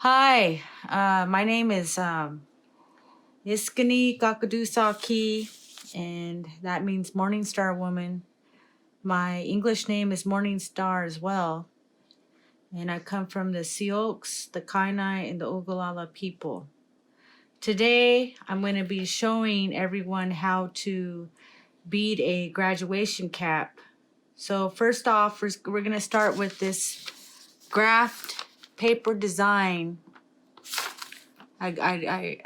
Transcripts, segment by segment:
Hi, my name is Iskani Kakadusaki, and that means Morningstar Woman. My English name is Morningstar as well, and I come from the Sioux, the Kainai, and the Ogallala people. Today, I'm going to be showing everyone how to bead a graduation cap. So first off, we're going to start with this graphed paper design. I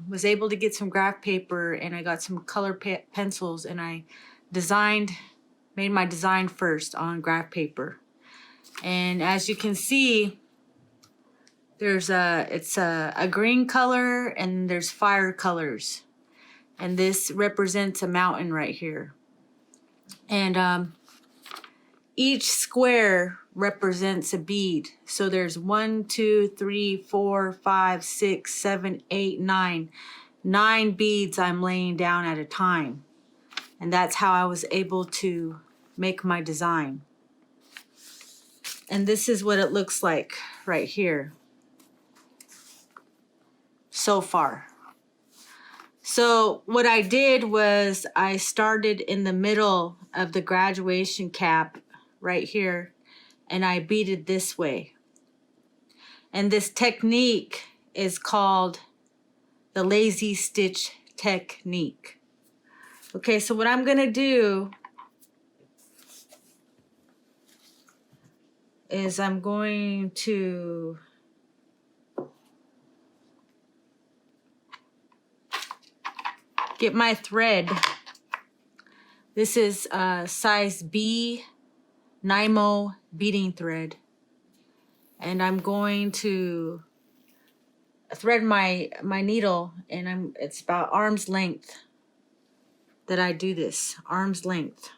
was able to get some graph paper, and I got some color pencils, and I made my design first on graph paper. And as you can see, it's a green color, and there's fire colors, and this represents a mountain right here. And each square represents a bead. So there's 1, 2, 3, 4, 5, 6, 7, 8, 9. 9 beads I'm laying down at a time. And that's how I was able to make my design. And this is what it looks like right here so far. So what I did was I started in the middle of the graduation cap right here, and I beaded this way. And this technique is called the lazy stitch technique. Okay, so what I'm gonna do is I'm going to get my thread. This is size B Nymo beading thread. And I'm going to thread my needle, and it's about arm's length that I do this, arm's length.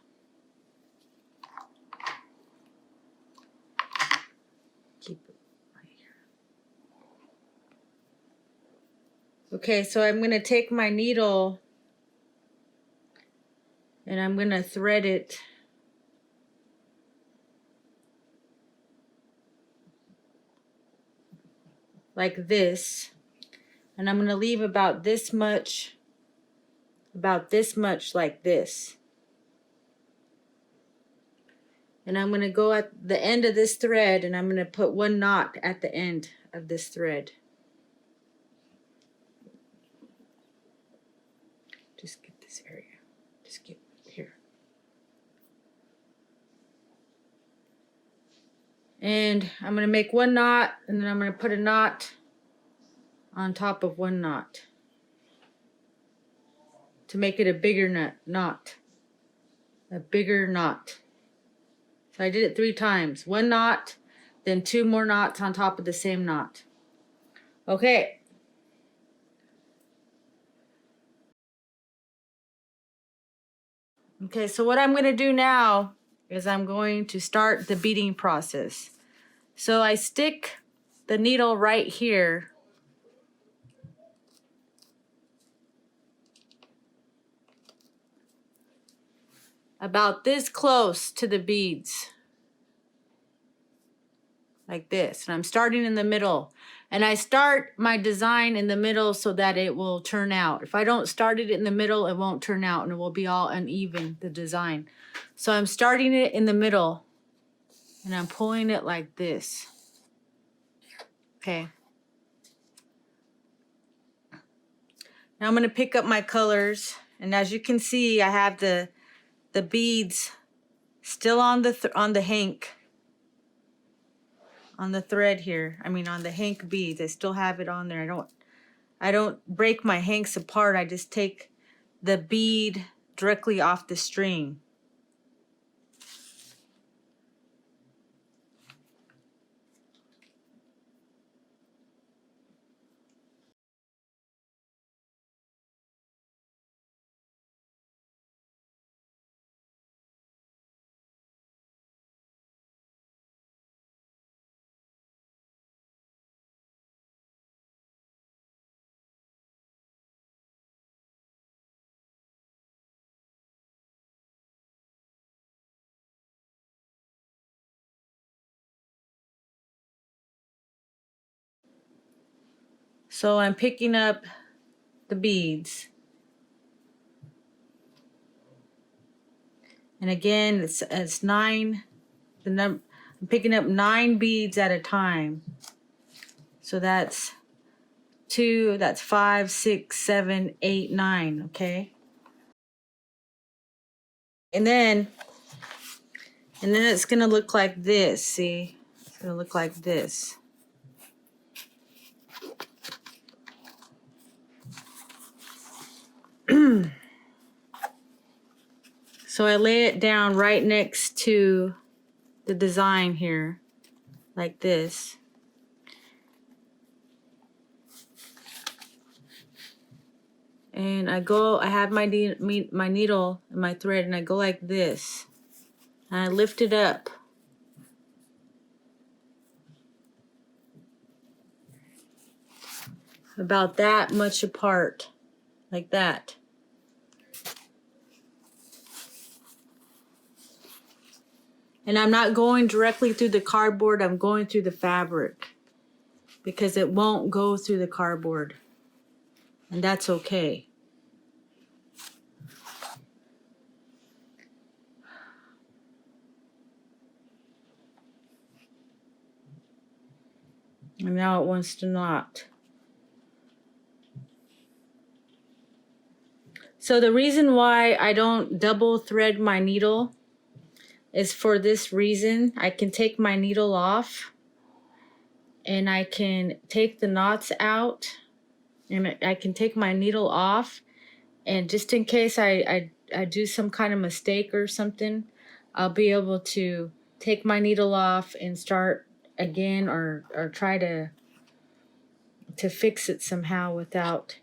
Keep it right here. Okay, so I'm going to take my needle and I'm going to thread it like this, and I'm going to leave about this much like this. And I'm going to go at the end of this thread, and I'm going to put one knot at the end of this thread. Just get this area. Just get here. And I'm going to make one knot, and then I'm going to put a knot on top of one knot to make it a bigger knot. A bigger knot. So I did it 3 times. One knot, then 2 more knots on top of the same knot. Okay. Okay, so what I'm going to do now is I'm going to start the beading process. So I stick the needle right here. About this close to the beads. Like this. And I'm starting in the middle. And I start my design in the middle so that it will turn out. If I don't start it in the middle, it won't turn out, and it will be all uneven, the design. So I'm starting it in the middle, and I'm pulling it like this. Okay. Now I'm going to pick up my colors, and as you can see, I have the beads still on the hank, on the thread here. I mean on the hank beads. I still have it on there. I don't break my hanks apart. I just take the bead directly off the string. So I'm picking up the beads. And again, it's 9. I'm picking up 9 beads at a time. So that's 2, that's 5, 6, 7, 8, 9, okay? And then it's gonna look like this, see? It's gonna look like this. So I lay it down right next to the design here, like this. And I have my needle and my thread, and I go like this. And I lift it up. About that much apart, like that. And I'm not going directly through the cardboard, I'm going through the fabric, because it won't go through the cardboard. And that's okay. And now it wants to knot. So the reason why I don't double thread my needle is for this reason. I can take my needle off and I can take the knots out, and I can take my needle off, and just in case I do some kind of mistake or something, I'll be able to take my needle off and start again, or try to fix it somehow without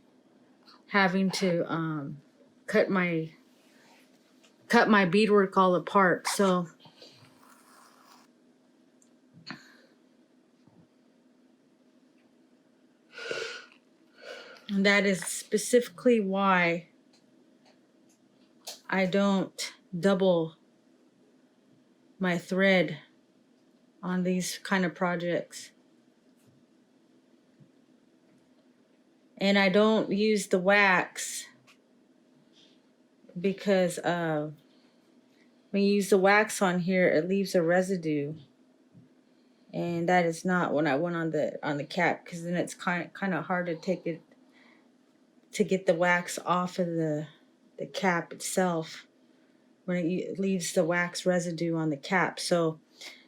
having to cut my beadwork all apart. So and that is specifically why I don't double my thread on these kind of projects. And I don't use the wax because when you use the wax on here, it leaves a residue. And that is not what I want on the cap, because then it's kind of hard to get the wax off of the cap itself when it leaves the wax residue on the cap. So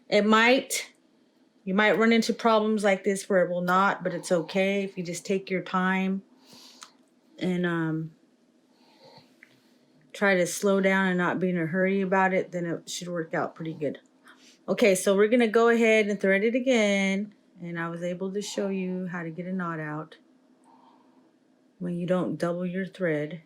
you might run into problems like this where it will not, but it's okay if you just take your time and try to slow down and not be in a hurry about it, then it should work out pretty good. Okay, so we're gonna go ahead and thread it again, and I was able to show you how to get a knot out when you don't double your thread.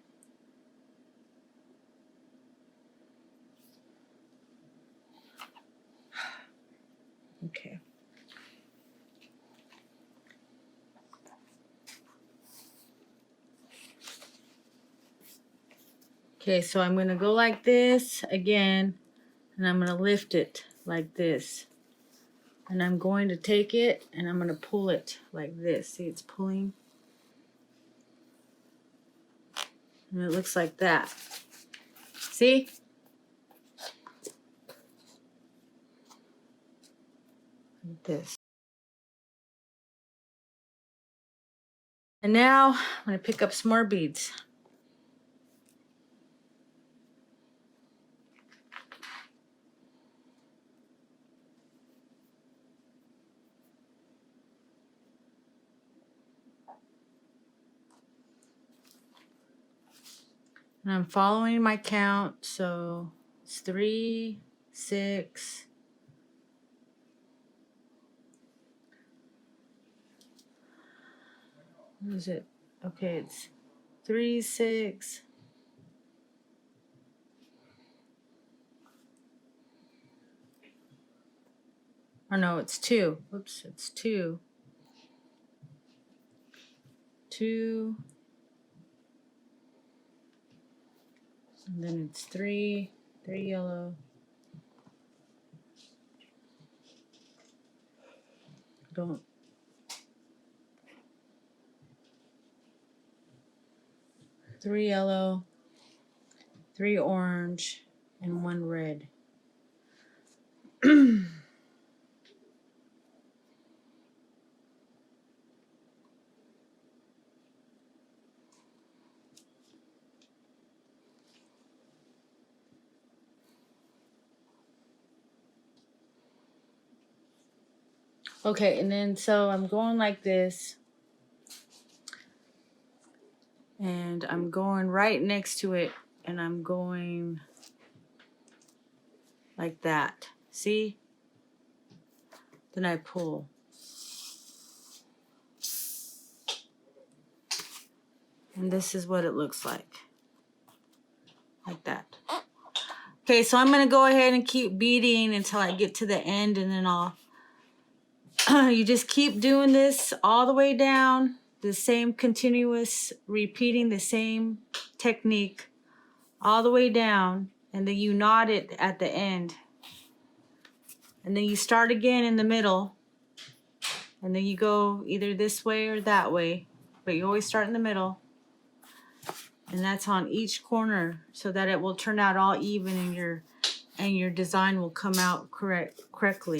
Okay. Okay, so I'm going to go like this again, and I'm going to lift it like this. And I'm going to take it, and I'm going to pull it like this. See, it's pulling. And it looks like that. See? Like this. And now I'm going to pick up some more beads. And I'm following my count, so it's 3, 6. What is it? Okay, it's 3, 6. Oh no, it's 2. Whoops, it's 2. 2. And then it's 3 yellow. Don't. 3 yellow, 3 orange, and 1 red. Okay, and then so I'm going like this, and I'm going right next to it, and I'm going like that. See? Then I pull. And this is what it looks like that. Okay, so I'm going to go ahead and keep beading until I get to the end, and then I'll you just keep doing this all the way down, the same continuous, repeating the same technique all the way down, and then you knot it at the end. And then you start again in the middle, and then you go either this way or that way, but you always start in the middle. And that's on each corner so that it will turn out all even, and your design will come out correctly.